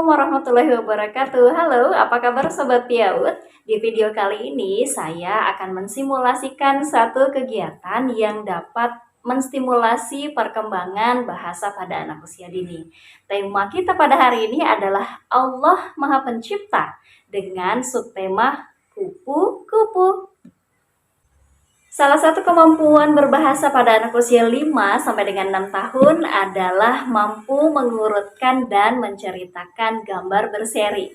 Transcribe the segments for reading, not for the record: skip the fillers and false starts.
warahmatullahi wabarakatuh. Halo, apa kabar Sobat Piaut? Di video kali ini saya akan mensimulasikan satu kegiatan yang dapat menstimulasi perkembangan bahasa pada anak usia dini. Tema kita pada hari ini adalah Allah Maha Pencipta dengan subtema kupu-kupu. Salah satu kemampuan berbahasa pada anak usia 5 sampai dengan 6 tahun adalah mampu mengurutkan dan menceritakan gambar berseri.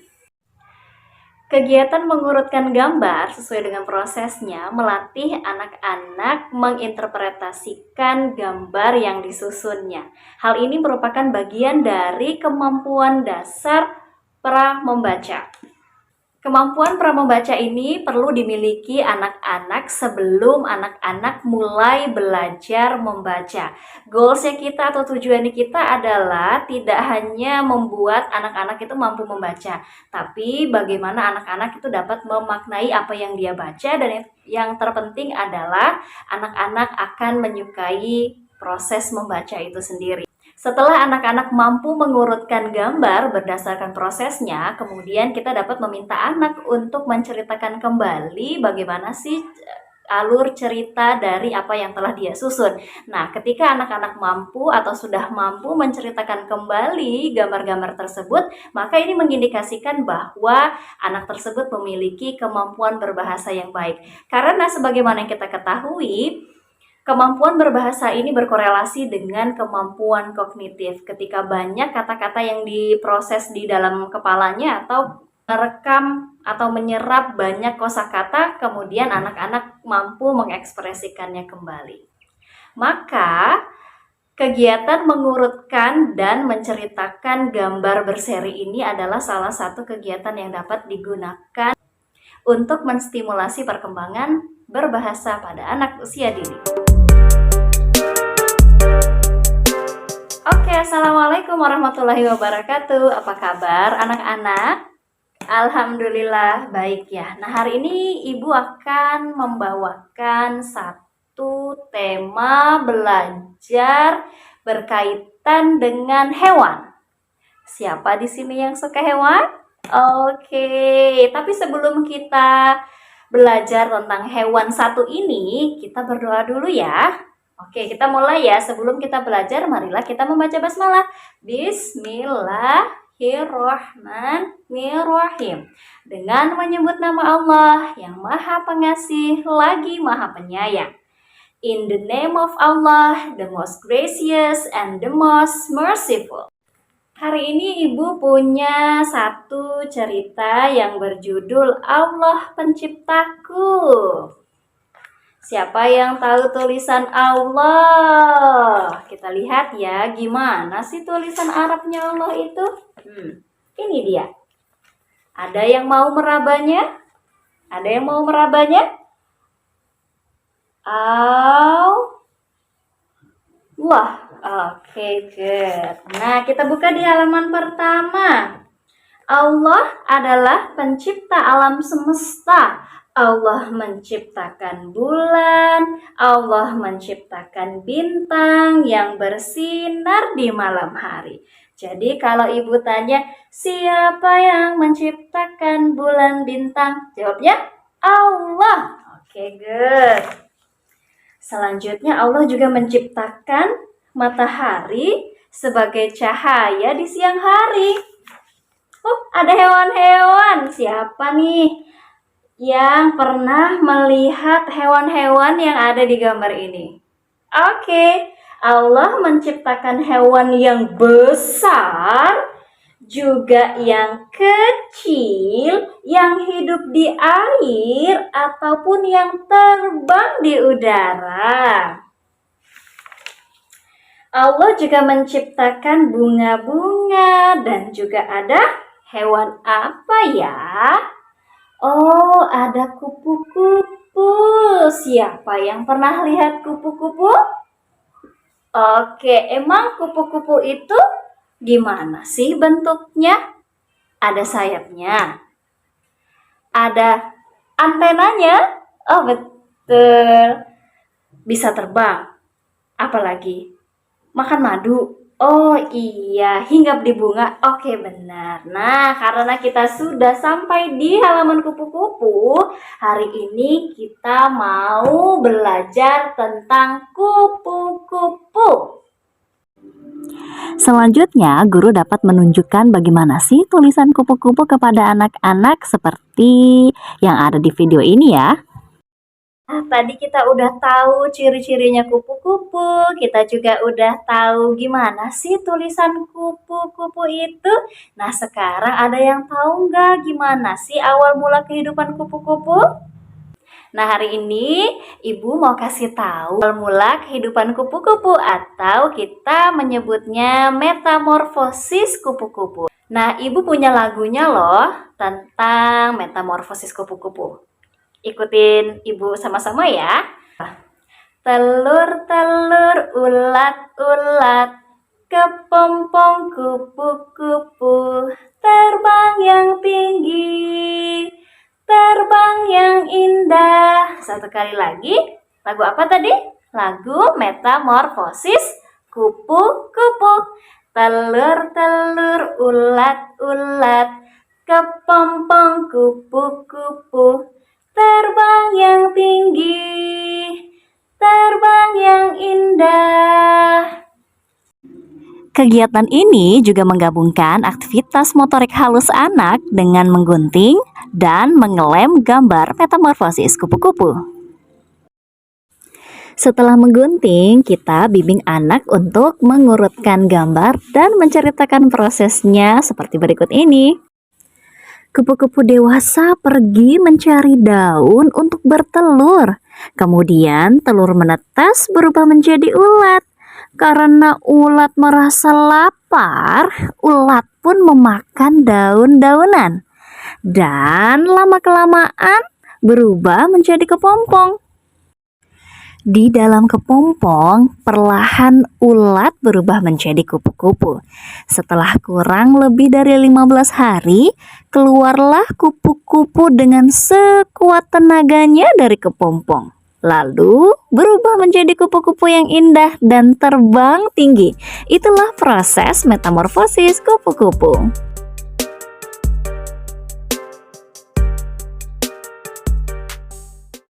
Kegiatan mengurutkan gambar sesuai dengan prosesnya melatih anak-anak menginterpretasikan gambar yang disusunnya. Hal ini merupakan bagian dari kemampuan dasar pra-membaca. Kemampuan pramembaca ini perlu dimiliki anak-anak sebelum anak-anak mulai belajar membaca. Goalsnya kita atau tujuannya kita adalah tidak hanya membuat anak-anak itu mampu membaca, tapi bagaimana anak-anak itu dapat memaknai apa yang dia baca, dan yang terpenting adalah anak-anak akan menyukai proses membaca itu sendiri. Setelah anak-anak mampu mengurutkan gambar berdasarkan prosesnya, kemudian kita dapat meminta anak untuk menceritakan kembali bagaimana sih alur cerita dari apa yang telah dia susun. Nah, ketika anak-anak mampu atau sudah mampu menceritakan kembali gambar-gambar tersebut, maka ini mengindikasikan bahwa anak tersebut memiliki kemampuan berbahasa yang baik. Karena sebagaimana yang kita ketahui, kemampuan berbahasa ini berkorelasi dengan kemampuan kognitif. Ketika banyak kata-kata yang diproses di dalam kepalanya atau merekam atau menyerap banyak kosakata, kemudian anak-anak mampu mengekspresikannya kembali. Maka, kegiatan mengurutkan dan menceritakan gambar berseri ini adalah salah satu kegiatan yang dapat digunakan untuk menstimulasi perkembangan berbahasa pada anak usia dini. Oke, assalamualaikum warahmatullahi wabarakatuh. Apa kabar anak-anak? Alhamdulillah baik ya. Nah, hari ini Ibu akan membawakan satu tema belajar berkaitan dengan hewan. Siapa di sini yang suka hewan? Oke, tapi sebelum kita belajar tentang hewan satu ini, kita berdoa dulu ya. Oke, kita mulai ya. Sebelum kita belajar, marilah kita membaca basmalah. Bismillahirrahmanirrahim. Dengan menyebut nama Allah yang Maha Pengasih lagi Maha Penyayang. In the name of Allah, the most gracious and the most merciful. Hari ini Ibu punya satu cerita yang berjudul Allah Penciptaku. Siapa yang tahu tulisan Allah? Kita lihat ya, gimana sih tulisan Arabnya Allah itu? Ini dia. Ada yang mau merabanya? Ada yang mau merabanya? Allah. Oke, good. Nah, kita buka di halaman pertama. Allah adalah pencipta alam semesta. Allah menciptakan bulan, Allah menciptakan bintang yang bersinar di malam hari. Jadi kalau Ibu tanya, siapa yang menciptakan bulan bintang? Jawabnya Allah. Oke, good. Selanjutnya Allah juga menciptakan matahari sebagai cahaya di siang hari. Ada hewan-hewan. Siapa nih yang pernah melihat hewan-hewan yang ada di gambar ini? Oke, Allah menciptakan hewan yang besar, juga yang kecil, yang hidup di air, ataupun yang terbang di udara. Allah juga menciptakan bunga-bunga, dan juga ada hewan apa ya? Oh, ada kupu-kupu. Siapa yang pernah lihat kupu-kupu? Oke, emang kupu-kupu itu gimana sih bentuknya? Ada sayapnya. Ada antenanya. Oh, betul. Bisa terbang. Apalagi? Makan madu. Oh iya, hinggap di bunga. Oke, benar. Nah, karena kita sudah sampai di halaman kupu-kupu, hari ini kita mau belajar tentang kupu-kupu. Selanjutnya, guru dapat menunjukkan bagaimana sih tulisan kupu-kupu kepada anak-anak seperti yang ada di video ini ya. Tadi kita udah tahu ciri-cirinya kupu-kupu, kita juga udah tahu gimana sih tulisan kupu-kupu itu. Nah, sekarang ada yang tahu nggak gimana sih awal mula kehidupan kupu-kupu? Nah, hari ini Ibu mau kasih tahu awal mula kehidupan kupu-kupu atau kita menyebutnya metamorfosis kupu-kupu. Nah, Ibu punya lagunya loh tentang metamorfosis kupu-kupu. Ikutin Ibu sama-sama ya. Telur-telur, ulat-ulat, kepompong kupu-kupu, terbang yang tinggi, terbang yang indah. Satu kali lagi, lagu apa tadi? Lagu Metamorfosis Kupu-kupu. Telur-telur, ulat-ulat, kepompong kupu-kupu, terbang yang tinggi, terbang yang indah. Kegiatan ini juga menggabungkan aktivitas motorik halus anak dengan menggunting dan mengelem gambar metamorfosis kupu-kupu. Setelah menggunting, kita bimbing anak untuk mengurutkan gambar dan menceritakan prosesnya seperti berikut ini. Kupu-kupu dewasa pergi mencari daun untuk bertelur. Kemudian telur menetas berubah menjadi ulat. Karena ulat merasa lapar, ulat pun memakan daun-daunan. Dan lama-kelamaan berubah menjadi kepompong. Di dalam kepompong, perlahan ulat berubah menjadi kupu-kupu. Setelah kurang lebih dari 15 hari, keluarlah kupu-kupu dengan sekuat tenaganya dari kepompong. Lalu berubah menjadi kupu-kupu yang indah dan terbang tinggi. Itulah proses metamorfosis kupu-kupu.